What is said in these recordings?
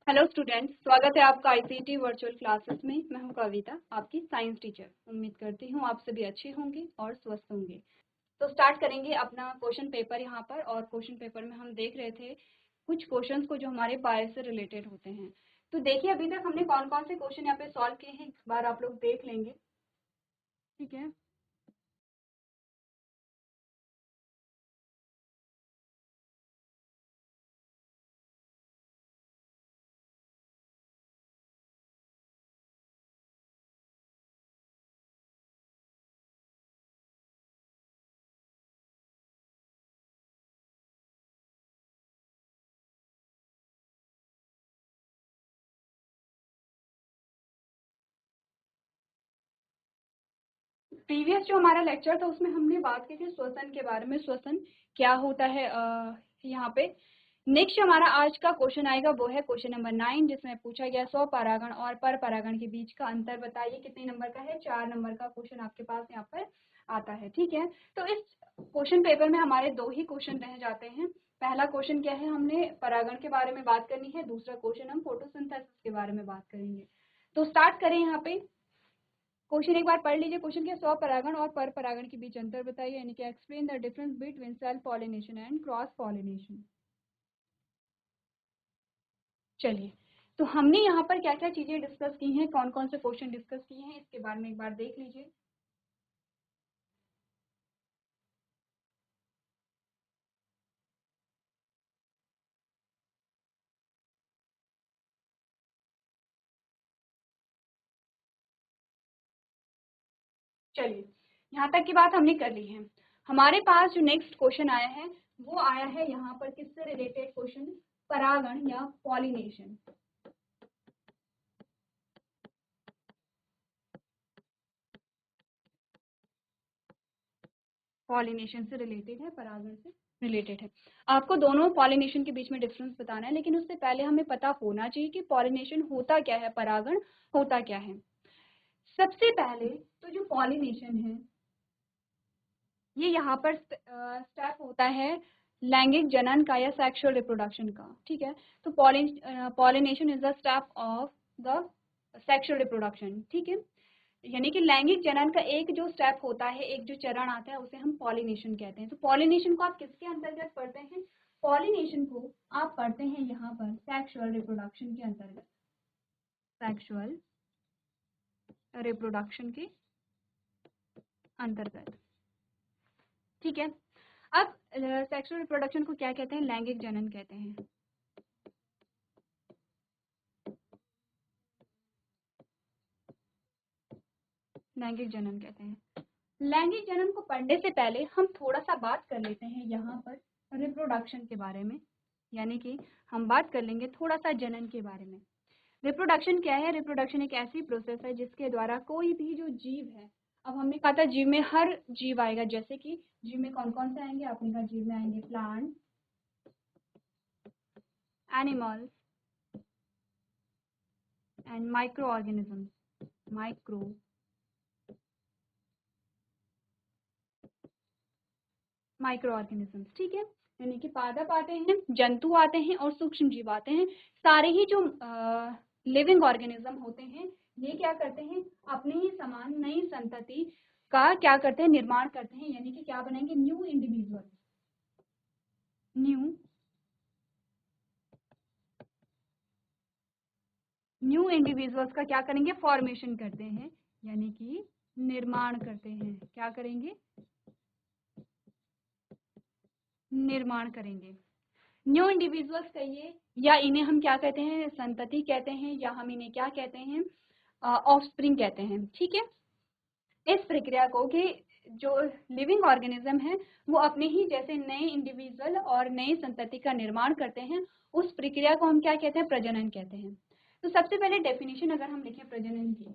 Hello students, स्वागत है आपका आईसीटी वर्चुअल क्लासेस में। मैं हूं कविता, आपकी साइंस टीचर। उम्मीद करती हूं आप सभी अच्छे होंगे और स्वस्थ होंगे। तो स्टार्ट करेंगे अपना क्वेश्चन पेपर यहाँ पर। और क्वेश्चन पेपर में हम देख रहे थे कुछ क्वेश्चंस को जो हमारे बायो से रिलेटेड होते हैं। तो देखिए, अभी तक हमने कौन कौन से क्वेश्चन यहाँ पे सॉल्व किए हैं, एक बार आप लोग देख लेंगे। ठीक है। प्रीवियस जो हमारा लेक्चर था उसमें हमने बात की थी श्वसन के बारे में। श्वसन क्या होता है यहाँ पे। नेक्स्ट हमारा आज का क्वेश्चन आएगा, वो है क्वेश्चन नंबर 9, जिसमें पूछा गया स्व परागण और पर परागण के बीच का अंतर बताइए। कितने नंबर का है? 4 नंबर का क्वेश्चन आपके पास यहाँ पर आता है। ठीक है। तो इस क्वेश्चन पेपर में हमारे 2 ही क्वेश्चन रह जाते हैं। पहला क्वेश्चन क्या है, हमने परागण के बारे में बात करनी है। दूसरा क्वेश्चन हम फोटोसिंथेसिस के बारे में बात करेंगे। तो स्टार्ट करें यहाँ पे। क्वेश्चन एक बार पढ़ लीजिए। क्वेश्चन क्या, स्व परागण और पर परागण के बीच अंतर बताइए, यानी कि explain the difference between self pollination and cross pollination. चलिए, तो हमने यहाँ पर क्या क्या चीजें डिस्कस की हैं, कौन कौन से क्वेश्चन डिस्कस किए हैं, इसके बारे में एक बार देख लीजिए। चलिए, यहाँ तक की बात हमने कर ली है। हमारे पास जो नेक्स्ट क्वेश्चन आया है वो आया है यहाँ पर किससे रिलेटेड क्वेश्चन, परागण या पॉलिनेशन। पॉलिनेशन से रिलेटेड है, परागण से रिलेटेड है। आपको दोनों पॉलिनेशन के बीच में डिफरेंस बताना है, लेकिन उससे पहले हमें पता होना चाहिए कि पॉलिनेशन होता क्या है, परागण होता क्या है। सबसे पहले तो जो पॉलिनेशन है ये यहाँ पर स्टेप होता है लैंगिक जनन का या सेक्सुअल रिप्रोडक्शन का। ठीक है। तो pollination is the step of the sexual reproduction. ठीक है। यानी कि लैंगिक जनन का एक जो स्टेप होता है, एक जो चरण आता है, उसे हम पॉलिनेशन कहते हैं। तो पॉलिनेशन को आप किसके अंतर्गत पढ़ते हैं? पॉलिनेशन को आप पढ़ते हैं यहाँ पर सेक्सुअल रिप्रोडक्शन के अंतर्गत। सेक्सुअल रिप्रोडक्शन के अंतर्गत। ठीक है। अब सेक्सुअल रिप्रोडक्शन को क्या कहते हैं? लैंगिक जनन कहते हैं। लैंगिक जनन कहते हैं। लैंगिक जनन को पढ़ने से पहले हम थोड़ा सा बात कर लेते हैं यहाँ पर रिप्रोडक्शन के बारे में। यानी कि हम बात कर लेंगे थोड़ा सा जनन के बारे में। रिप्रोडक्शन क्या है? रिप्रोडक्शन एक ऐसी प्रोसेस है जिसके द्वारा कोई भी जो जीव है, अब हमने कहा था जीव में हर जीव आएगा, जैसे कि जीव में कौन कौन से आएंगे? आपने कहा जीव में आएंगे plant, animals and micro organism. Micro organism. ठीक है। यानी कि पादप आते हैं, जंतु आते हैं और सूक्ष्म जीव आते हैं। सारे ही जो लिविंग ऑर्गेनिज्म होते हैं ये क्या करते हैं? अपने ही समान नई संतति का क्या करते हैं? निर्माण करते हैं। यानी कि क्या बनाएंगे? New individual. New new individuals का क्या करेंगे? फॉर्मेशन करते हैं, यानी कि निर्माण करते हैं। क्या करेंगे? निर्माण करेंगे। न्यू इंडिविजुअल्स कहिए, या इन्हें हम क्या कहते हैं? संतति कहते हैं, या हम इन्हें क्या कहते हैं? ऑफस्प्रिंग कहते हैं। ठीक है। इस प्रक्रिया को कि जो लिविंग ऑर्गेनिज्म है वो अपने ही जैसे नए इंडिविजुअल और नई संतति का निर्माण करते हैं, उस प्रक्रिया को हम क्या कहते हैं? प्रजनन कहते हैं। तो सबसे पहले डेफिनेशन अगर हम लिखें प्रजनन की,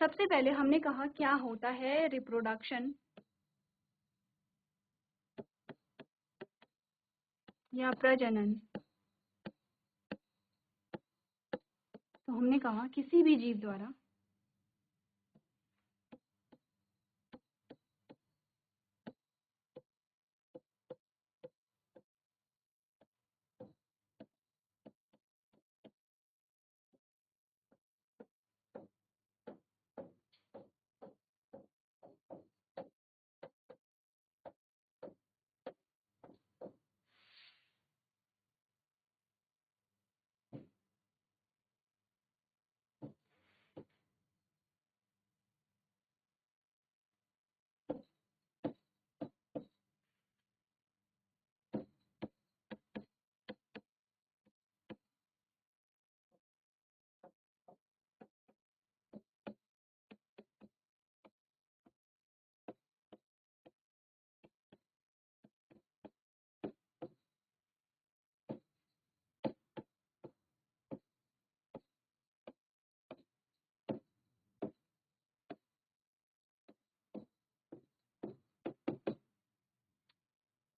सबसे पहले हमने कहा क्या होता है रिप्रोडक्शन या प्रजनन। तो हमने कहा किसी भी जीव द्वारा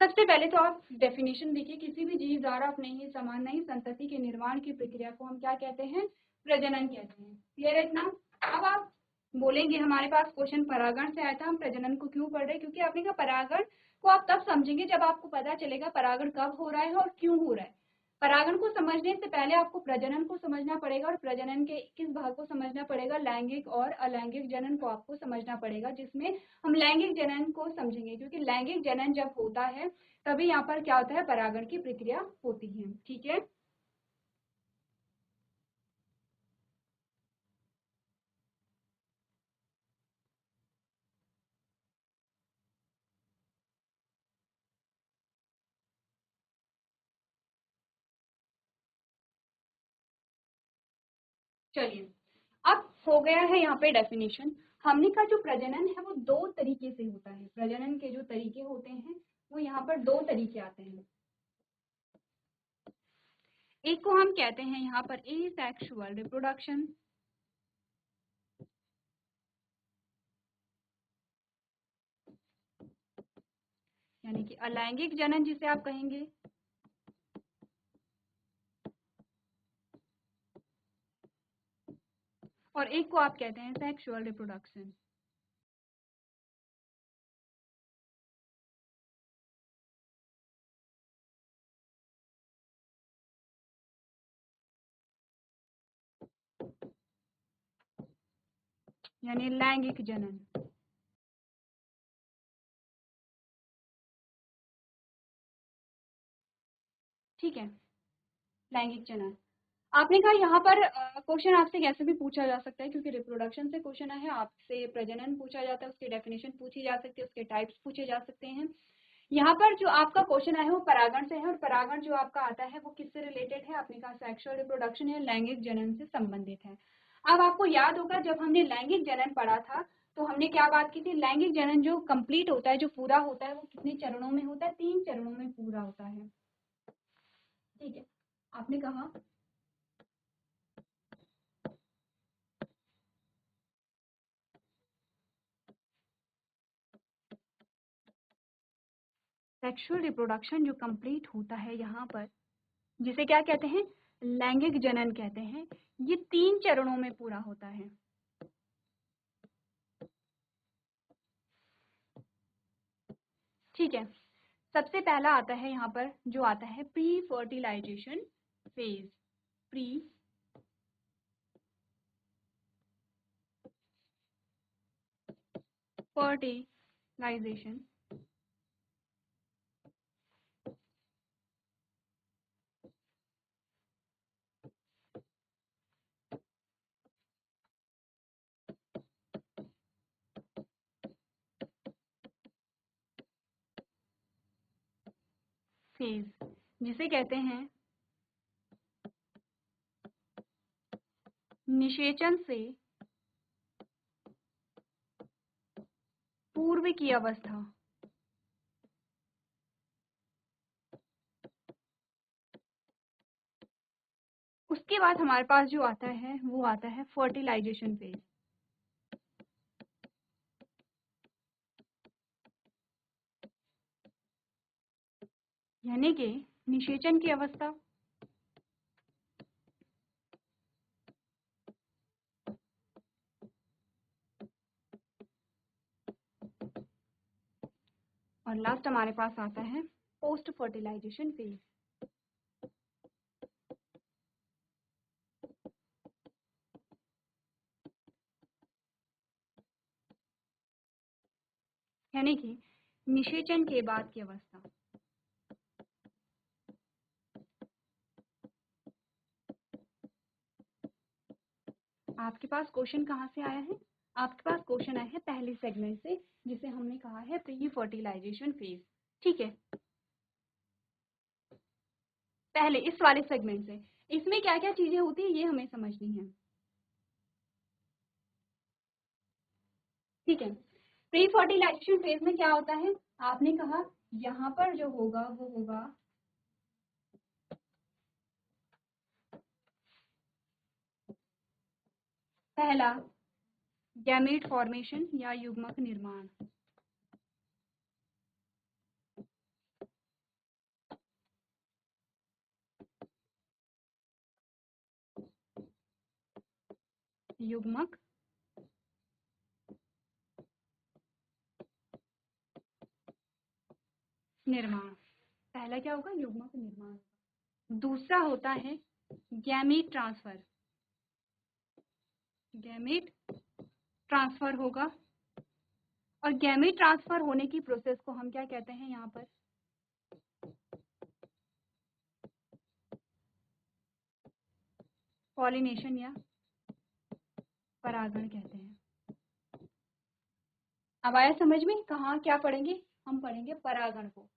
सबसे पहले तो आप डेफिनेशन देखिए, किसी भी जीव द्वारा अपने ही समान नई संतति के निर्माण की प्रक्रिया को हम क्या कहते हैं? प्रजनन कहते हैं। क्लियर है इतना? अब आप बोलेंगे हमारे पास क्वेश्चन परागण से आया था, हम प्रजनन को क्यों पढ़ रहे हैं? क्योंकि आपने कहा परागण को आप तब समझेंगे जब आपको पता चलेगा परागण कब हो रहा है और क्यों हो रहा है। परागण को समझने से पहले आपको प्रजनन को समझना पड़ेगा, और प्रजनन के किस भाग को समझना पड़ेगा? लैंगिक और अलैंगिक जनन को आपको समझना पड़ेगा, जिसमें हम लैंगिक जनन को समझेंगे, क्योंकि लैंगिक जनन जब होता है तभी यहाँ पर क्या होता है? परागण की प्रक्रिया होती है। ठीक है, चलिए अब हो गया है यहाँ पे डेफिनेशन। हमने कहा जो प्रजनन है वो दो तरीके से होता है। प्रजनन के जो तरीके होते हैं वो यहाँ पर दो तरीके आते हैं। एक को हम कहते हैं यहाँ पर एसेक्सुअल रिप्रोडक्शन, यानी कि अलैंगिक जनन जिसे आप कहेंगे, और एक को आप कहते हैं सेक्सुअल रिप्रोडक्शन। यानी लैंगिक जनन। ठीक है, लैंगिक जनन। आपने कहा यहाँ पर क्वेश्चन आपसे कैसे भी पूछा जा सकता है, क्योंकि रिप्रोडक्शन से क्वेश्चन है, आपसे प्रजनन पूछा जाता है, उसकी डेफिनेशन पूछी जा सकती है, उसके टाइप्स पूछे जा सकते हैं। यहाँ पर जो आपका क्वेश्चन है वो परागण से है, और परागण जो आपका आता है वो किससे रिलेटेड है? आपने कहा सेक्सुअल रिप्रोडक्शन या लैंगिक जनन से संबंधित है। अब आपको याद होगा जब हमने लैंगिक जनन पढ़ा था तो हमने क्या बात की थी? लैंगिक जनन जो कंप्लीट होता है, जो पूरा होता है, वो कितने चरणों में होता है? 3 चरणों में पूरा होता है। ठीक है, आपने कहा सेक्सुअल रिप्रोडक्शन जो कंप्लीट होता है यहाँ पर, जिसे क्या कहते हैं? लैंगिक जनन कहते हैं। ये 3 चरणों में पूरा होता है। ठीक है, सबसे पहला आता है यहाँ पर जो आता है pre fertilization phase. Pre fertilization phase, जिसे कहते हैं निषेचन से पूर्व की अवस्था। उसके बाद हमारे पास जो आता है वो आता है फर्टिलाइजेशन फेज। यानी कि निषेचन की अवस्था, और लास्ट हमारे पास आता है पोस्ट फर्टिलाइजेशन फेज। यानी कि निषेचन के बाद की अवस्था। आपके पास क्वेश्चन कहाँ से आया है? आपके पास क्वेश्चन आया है पहले सेगमेंट से, जिसे हमने कहा है प्री फर्टिलाइजेशन फेज। ठीक है, पहले इस वाले सेगमेंट से। इसमें क्या क्या चीजें होती है ये हमें समझनी है। ठीक है, प्री फर्टिलाइजेशन फेज में क्या होता है? आपने कहा यहाँ पर जो होगा वो होगा पहला गैमेट फॉर्मेशन या युग्मक निर्माण। युग्मक निर्माण, पहला क्या होगा? युग्मक निर्माण। दूसरा होता है गैमेट ट्रांसफर। गैमेट ट्रांसफर होगा, और गैमेट ट्रांसफर होने की प्रोसेस को हम क्या कहते हैं? यहाँ पर पॉलिनेशन या परागण कहते हैं। अब आया समझ में? कहाँ क्या पढ़ेंगे? हम पढ़ेंगे परागण को।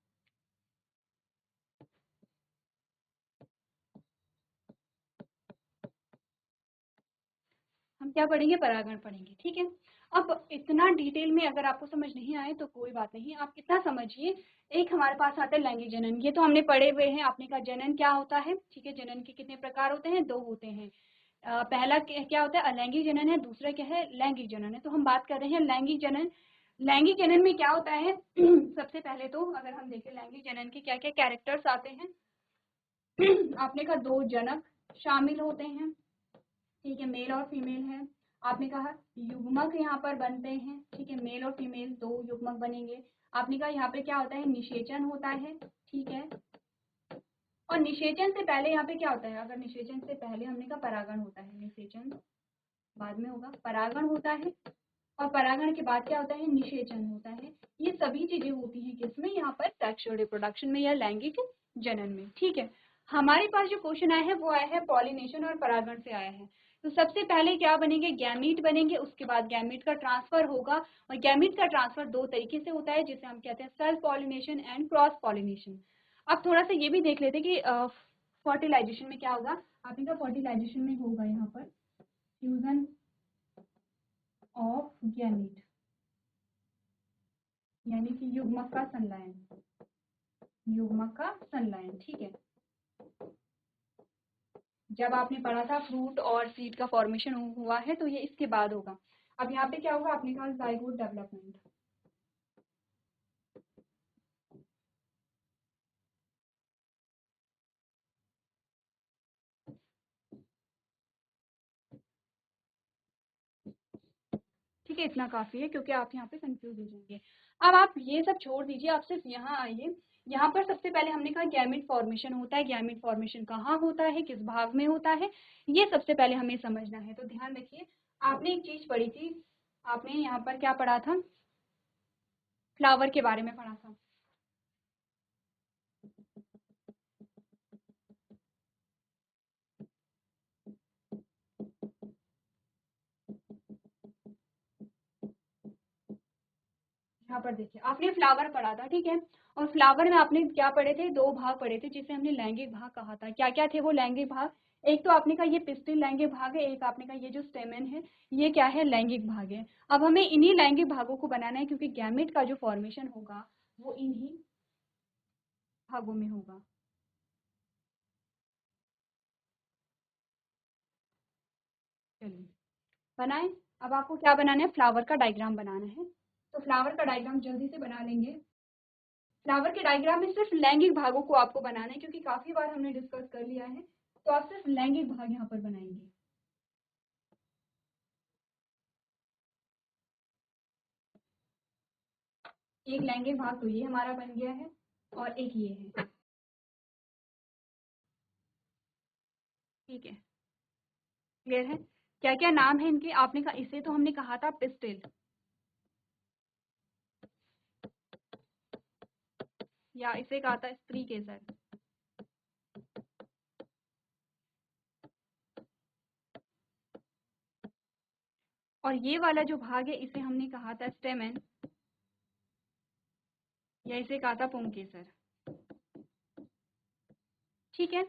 हम क्या पढ़ेंगे? परागण पढ़ेंगे। ठीक है, अब इतना डिटेल में अगर आपको समझ नहीं आए तो कोई बात नहीं, आप इतना समझिए। एक हमारे पास आता है लैंगिक जनन, ये तो हमने पढ़े हुए हैं। आपने कहा जनन क्या होता है? ठीक है, जनन के कितने प्रकार होते हैं? 2 होते हैं। पहला क्या होता है? अलैंगिक जनन है, दूसरा क्या है? लैंगिक जनन है। तो हम बात कर रहे हैं लैंगिक जनन। लैंगिक जनन में क्या होता है? सबसे पहले तो अगर हम देखें लैंगिक जनन के क्या क्या कैरेक्टर्स आते हैं। आपने कहा 2 जनक शामिल होते हैं। ठीक है, मेल और फीमेल है। आपने कहा युग्मक यहाँ पर बनते हैं। ठीक है, मेल और फीमेल 2 युग्मक बनेंगे। आपने कहा यहाँ पे क्या होता है? निषेचन होता है। ठीक है, और निषेचन से पहले यहाँ पे क्या होता है? अगर निषेचन से पहले हमने कहा परागण होता है, निषेचन बाद में होगा, परागण होता है, और परागण के बाद क्या होता है? निषेचन होता है। ये सभी चीजें होती हैं किसमें? यहाँ पर सेक्सुअल रिप्रोडक्शन में या लैंगिक जनन में। ठीक है, हमारे पास जो क्वेश्चन आया है वो आया है पॉलिनेशन और परागण से आया है। तो सबसे पहले क्या बनेंगे? गैमीट बनेंगे, उसके बाद गैमीट का ट्रांसफर होगा, और गैमीट का ट्रांसफर 2 तरीके से होता है, जिसे हम कहते हैं self pollination and cross pollination. अब थोड़ा सा ये भी देख लेते हैं कि फर्टिलाइजेशन में क्या होगा। आपने कहा फर्टिलाइजेशन में होगा यहाँ पर फ्यूजन ऑफ गैमीट, यानी कि युग्मक का संलयन। युग्मक का संलयन, ठीक है। जब आपने पढ़ा था फ्रूट और सीड का फॉर्मेशन हुआ है तो ये इसके बाद होगा। अब यहाँ पे क्या होगा? आपने कहा जाइगोट डेवलपमेंट। ठीक है, इतना काफी है क्योंकि आप यहाँ पे कंफ्यूज हो जाएंगे। अब आप ये सब छोड़ दीजिए, आप सिर्फ यहाँ आइए। यहाँ पर सबसे पहले हमने कहा गैमेट फॉर्मेशन होता है। गैमेट फॉर्मेशन कहाँ होता है, किस भाग में होता है, ये सबसे पहले हमें समझना है। तो ध्यान रखिए, आपने एक चीज पढ़ी थी, आपने यहाँ पर क्या पढ़ा था? फ्लावर के बारे में पढ़ा था। यहाँ पर देखिए, आपने फ्लावर पढ़ा था। ठीक है, और फ्लावर में आपने क्या पढ़े थे? 2 भाग पढ़े थे, जिसे हमने लैंगिक भाग कहा था। क्या क्या थे वो लैंगिक भाग? एक तो आपने कहा ये पिस्टिल लैंगिक भाग है, एक आपने कहा ये जो स्टेमेन है ये क्या है? लैंगिक भाग है। अब हमें इन्हीं लैंगिक भागों को बनाना है, क्योंकि गैमेट का जो फॉर्मेशन होगा वो इन्हीं भागों में होगा। चलिए बनाए। अब आपको क्या बनाना है? फ्लावर का डायग्राम बनाना है। तो फ्लावर का डायग्राम जल्दी से बना लेंगे। फ्लावर के डायग्राम में सिर्फ लैंगिक भागों को आपको बनाना है, क्योंकि काफी बार हमने डिस्कस कर लिया है, तो आप सिर्फ लैंगिक भाग यहाँ पर बनाएंगे। एक लैंगिक भाग तो ये हमारा बन गया है और एक ये है, ठीक है, क्लियर है। क्या क्या नाम है इनके, आपने कहा, इसे तो हमने कहा था पिस्टिल, या इसे कहा था स्त्री केसर, और ये वाला जो भाग है इसे हमने कहा था स्टेमेन, या इसे कहा था पुंकेसर, ठीक है।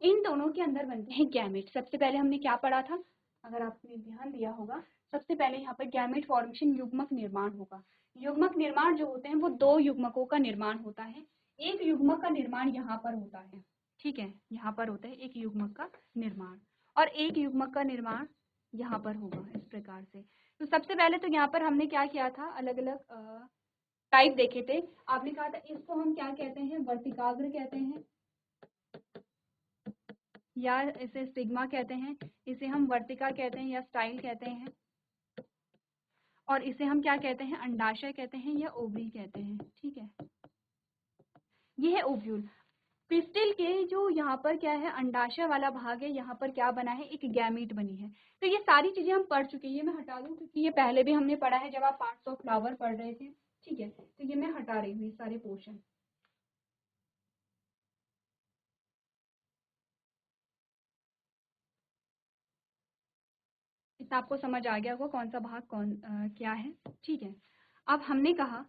इन दोनों के अंदर बनते हैं गैमेट। सबसे पहले हमने क्या पढ़ा था, अगर आपने ध्यान दिया होगा, सबसे पहले यहाँ पर गैमेट फॉर्मेशन, युग्मक निर्माण होगा। युग्मक निर्माण जो होते हैं वो दो युग्मकों का निर्माण होता है। एक युग्मक का निर्माण यहाँ पर होता है, ठीक है, यहाँ पर होता है एक युग्मक का निर्माण, और एक युग्मक का निर्माण यहाँ पर होगा इस प्रकार से। तो सबसे पहले तो यहाँ पर हमने क्या किया था, अलग अलग टाइप देखे थे। आपने कहा था इसको हम क्या कहते हैं, वर्तिकाग्र कहते हैं, या इसे सिग्मा कहते हैं, इसे हम वर्तिका कहते हैं या स्टाइल कहते हैं, और इसे हम क्या कहते हैं, अंडाशय कहते हैं या ओवरी कहते हैं, ठीक है। ये है ओव्यूल। पिस्टिल के जो यहाँ पर क्या है, अंडाशय वाला भाग है, यहाँ पर क्या बना है, एक गैमीट बनी है। तो ये सारी चीजें हम पढ़ चुके हैं, ये मैं हटा दूं क्योंकि ये पहले भी हमने पढ़ा है जब आप पार्ट्स ऑफ फ्लावर पढ़ रहे थे, ठीक है। तो ये मैं हटा रही हूँ ये सारे पोर्शन। इतना आपको समझ आ गया होगा कौन सा भाग क्या है, ठीक है। अब हमने कहा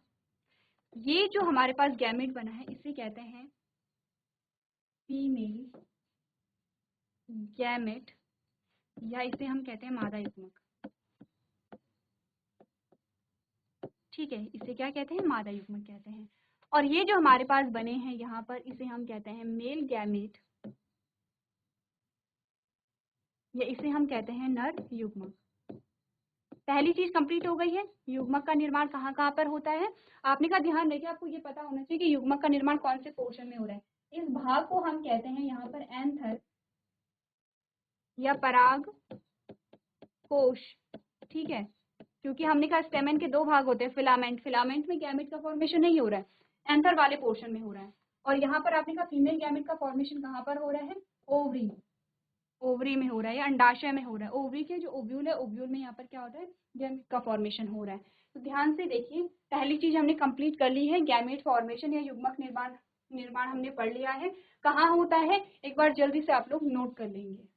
ये जो हमारे पास गैमेट बना है इसे कहते हैं फीमेल गैमेट, या इसे हम कहते हैं मादा युग्मक, ठीक है। इसे क्या कहते हैं, मादा युग्मक कहते हैं। और ये जो हमारे पास बने हैं यहाँ पर, इसे हम कहते हैं मेल गैमेट, या इसे हम कहते हैं नर युग्मक। पहली चीज कंप्लीट हो गई है, युग्मक का निर्माण कहाँ कहाँ पर होता है। आपने का ध्यान रखिए, आपको ये पता होना चाहिए कि युग्मक का निर्माण कौन से पोर्शन में हो रहा है। इस भाग को हम कहते हैं यहाँ पर एंथर या पराग कोश, ठीक है। क्योंकि हमने कहा स्टेमेन के दो भाग होते हैं, फिलामेंट, फिलामेंट में गैमेट का फॉर्मेशन नहीं हो रहा है, एंथर वाले पोर्शन में हो रहा है। और यहाँ पर आपने कहा फीमेल गैमेट का फॉर्मेशन कहाँ पर हो रहा है, ओवरी, ओवरी में हो रहा है या अंडाशय में हो रहा है। ओवरी के जो ओव्यूल है, ओव्यूल में यहाँ पर क्या होता है, गैमेट का फॉर्मेशन हो रहा है। तो ध्यान से देखिए, पहली चीज हमने कंप्लीट कर ली है, गैमेट फॉर्मेशन या युग्मक निर्माण निर्माण हमने पढ़ लिया है। कहाँ होता है, एक बार जल्दी से आप लोग नोट कर लेंगे।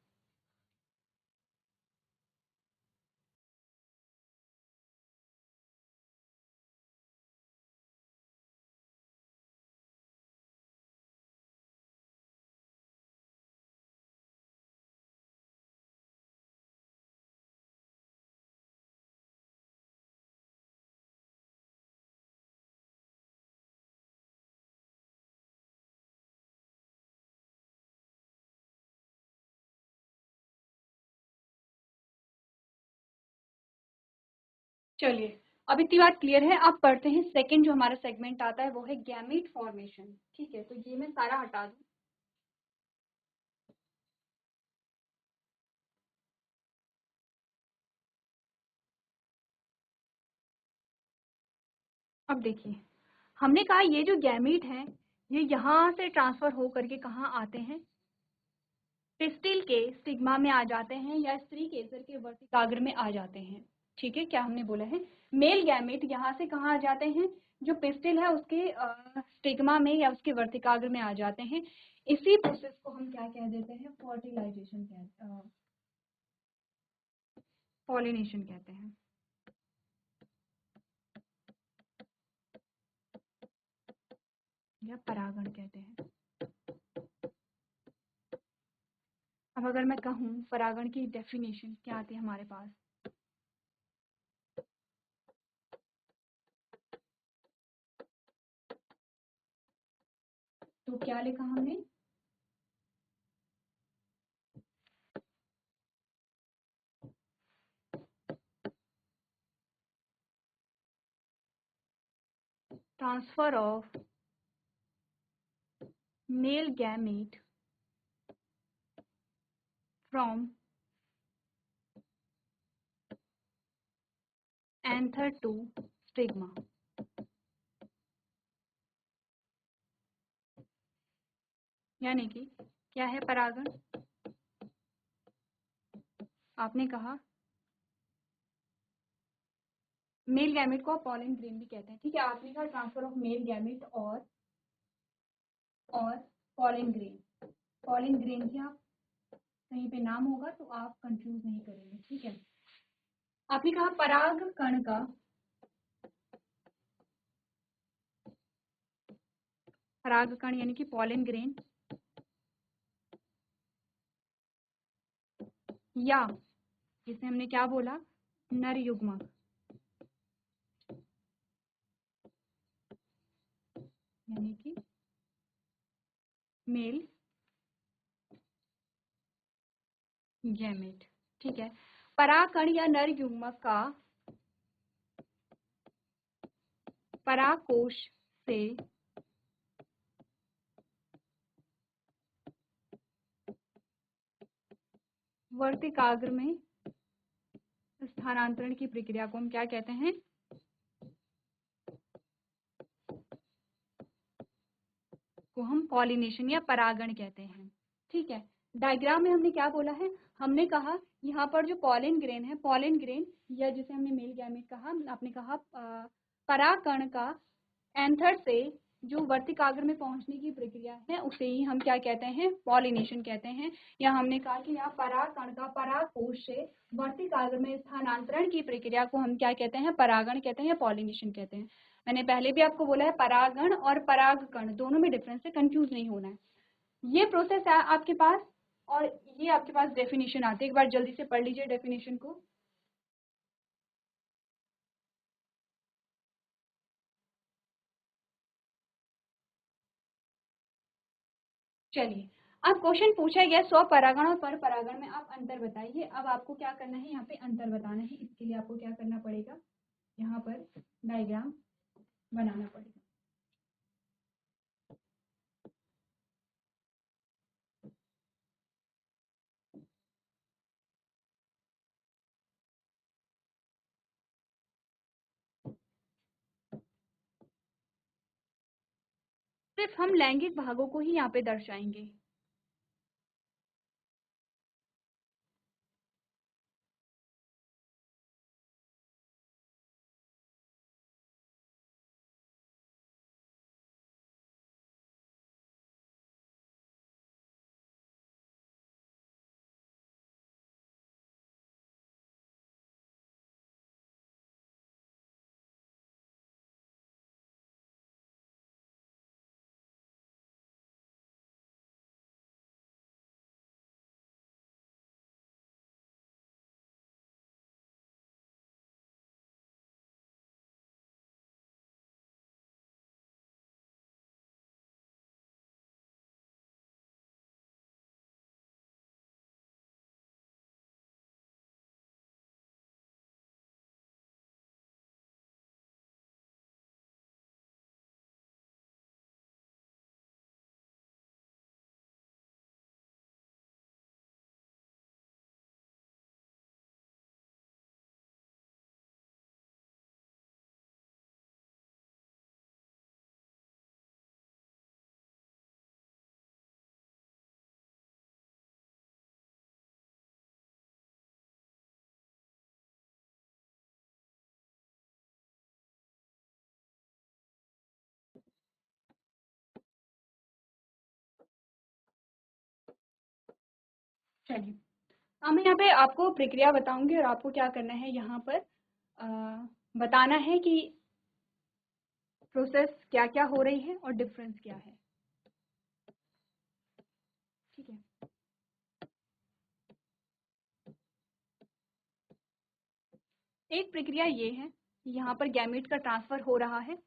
चलिए, अब इतनी बात क्लियर है। अब पढ़ते हैं सेकंड जो हमारा सेगमेंट आता है वो है गैमेट फॉर्मेशन, ठीक है। तो ये मैं सारा हटा दूं। अब देखिए, हमने कहा ये जो गैमेट है ये यहाँ से ट्रांसफर हो करके कहाँ आते हैं, पिस्टिल के स्टिग्मा में आ जाते हैं या स्त्री केसर के वर्तिकाग्र में आ जाते हैं, ठीक है। क्या हमने बोला है, मेल गैमेट यहाँ से कहाँ आ जाते हैं, जो पिस्टिल है उसके स्टिग्मा में या उसके वर्तिकाग्र में आ जाते हैं। इसी प्रोसेस को हम क्या कह देते हैं, फर्टिलाइजेशन पॉलिनेशन कहते हैं, या परागण कहते हैं। अब अगर मैं कहूँ परागण की डेफिनेशन क्या आती है हमारे पास, तो क्या लिखा हमने, transfer of male gamete from anther to stigma। यानी कि क्या है परागण? आपने कहा मेल गैमेट को आप पॉलन ग्रेन भी कहते हैं, ठीक है। आपने कहा ट्रांसफर ऑफ मेल गैमेट और पॉलन ग्रेन। पॉलन ग्रेन की आप कहीं पे नाम होगा तो आप कंफ्यूज नहीं करेंगे, ठीक है। आपने कहा पराग कण का परागकण यानी कि पॉलन ग्रेन या जिसे हमने क्या बोला, नर युग्मक, यानी कि मेल गैमेट, ठीक है। परागकण या नर युग्मक का परागकोश से वर्तिकाग्र में स्थानांतरण की प्रक्रिया को हम क्या कहते हैं? को हम पॉलिनेशन या परागण कहते हैं, ठीक है। डायग्राम में हमने क्या बोला है? हमने कहा यहाँ पर जो पॉलन ग्रेन है, पॉलन ग्रेन या जिसे हमने मेल गैमेट कहा, आपने कहा परागकण का एंथर से जो वर्तिकाग्र में पहुंचने की प्रक्रिया है उसे ही हम क्या कहते हैं? पॉलिनेशन कहते हैं। या हमने कहा कि यहाँ परागकण का परागकोश से वर्तिकाग्र में स्थानांतरण की प्रक्रिया को हम क्या कहते हैं? परागण कहते हैं या पॉलिनेशन कहते हैं। मैंने पहले भी आपको बोला है परागण और परागकण दोनों में डिफरेंस है, कंफ्यूज नहीं होना है। ये प्रोसेस है आपके पास और ये आपके पास डेफिनेशन आती है। एक बार जल्दी से पढ़ लीजिए डेफिनेशन को। चलिए, अब क्वेश्चन पूछा गया स्वपरागण और परपरागण में आप अंतर बताइए। अब आपको क्या करना है? यहाँ पे अंतर बताना है। इसके लिए आपको क्या करना पड़ेगा? यहाँ पर डायग्राम बनाना पड़ेगा। सिर्फ हम लैंगिक भागों को ही यहाँ पे दर्शाएंगे। चलिए, अब मैं यहाँ पे आपको प्रक्रिया बताऊंगी और आपको क्या करना है, यहाँ पर बताना है कि प्रोसेस क्या क्या हो रही है और डिफरेंस क्या है, ठीक है। एक प्रक्रिया ये है, यहाँ पर गैमेट का ट्रांसफर हो रहा है,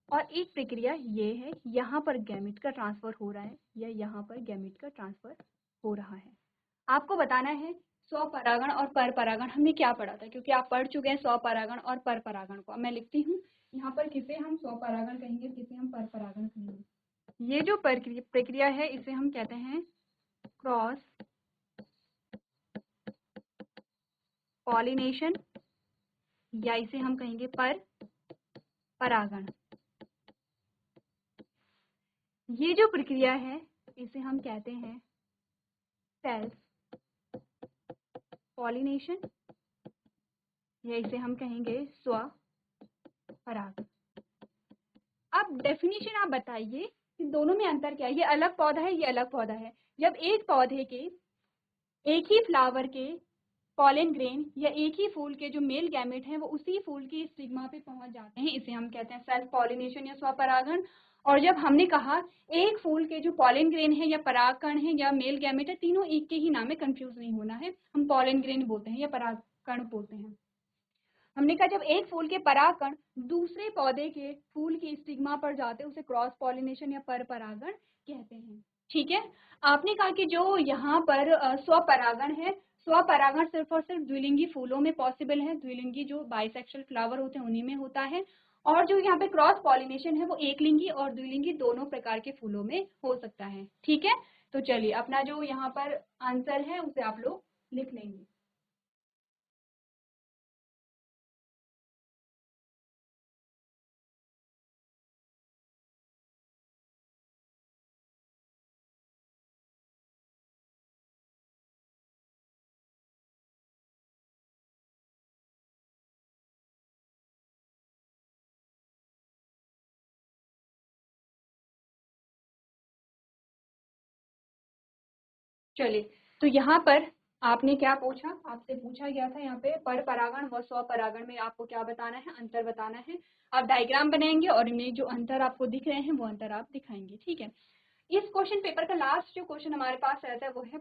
और एक प्रक्रिया ये है, यहाँ पर गैमेट का ट्रांसफर हो रहा है या यहाँ पर गैमेट का ट्रांसफर हो रहा है। आपको बताना है स्वपरागण और परपरागण हमने क्या पढ़ा था, क्योंकि आप पढ़ चुके हैं स्वपरागण और परपरागण को। मैं लिखती हूँ यहाँ पर किसे हम स्वपरागण कहेंगे, किसे हम परपरागण कहेंगे। ये जो प्रक्रिया है इसे हम कहते हैं क्रॉस पॉलिनेशन, या इसे हम कहेंगे परागण। ये जो प्रक्रिया है इसे हम कहते हैं सेल्फ पॉलिनेशन, या इसे हम कहेंगे स्व परागण। अब डेफिनेशन आप बताइए कि दोनों में अंतर क्या है। ये अलग पौधा है, ये अलग पौधा है। जब एक पौधे के एक ही फ्लावर के पॉलन ग्रेन या एक ही फूल के जो मेल गैमेट हैं वो उसी फूल की स्टिग्मा पे पहुंच जाते हैं, इसे हम कहते हैं सेल्फ पॉलिनेशन या स्वपरागण। और जब हमने कहा एक फूल के जो पॉलन ग्रेन है या परागकण है या मेल गैमेट है, तीनों एक के ही नाम है, कंफ्यूज नहीं होना है। हम पॉलन ग्रेन बोलते हैं या परागकण बोलते हैं। हमने कहा जब एक फूल के परागकण दूसरे पौधे के फूल की स्टिग्मा पर जाते हैं उसे क्रॉस पॉलिनेशन या परपरागण कहते हैं। ठीक है। आपने कहा कि जो यहाँ पर स्वपरागण है, स्वपरागण सिर्फ और सिर्फ द्विलिंगी फूलों में पॉसिबल है, द्विलिंगी जो बाइसेक्सुअल फ्लावर होते हैं उन्हीं में होता है। और जो यहाँ पे क्रॉस पॉलिनेशन है वो एक लिंगी और द्विलिंगी दोनों प्रकार के फूलों में हो सकता है। ठीक है। तो चलिए अपना जो यहाँ पर आंसर है उसे आप लोग लिख लेंगे। चलिए, तो यहाँ पर आपने क्या पूछा, आपसे पूछा गया था यहाँ पे पर परागण व स्वपरागण में आपको क्या बताना है, अंतर बताना है। आप डायग्राम बनाएंगे और इनमें जो अंतर आपको दिख रहे हैं वो अंतर आप दिखाएंगे। ठीक है। इस क्वेश्चन पेपर का लास्ट जो क्वेश्चन हमारे पास रहता है वो है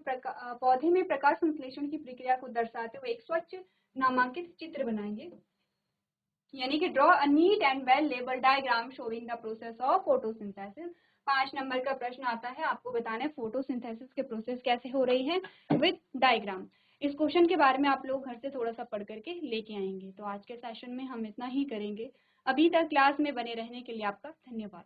पौधे में प्रकाश संश्लेषण की प्रक्रिया को दर्शाते हुए एक स्वच्छ नामांकित चित्र बनाएंगे, यानी कि draw a neat and well label diagram showing the process of photosynthesis. 5 number का प्रश्न आता है, आपको बताना है फोटोसिंथेसिस के प्रोसेस कैसे हो रही है विद डायग्राम। इस क्वेश्चन के बारे में आप लोग घर से थोड़ा सा पढ़ करके लेके आएंगे। तो आज के सेशन में हम इतना ही करेंगे। अभी तक क्लास में बने रहने के लिए आपका धन्यवाद।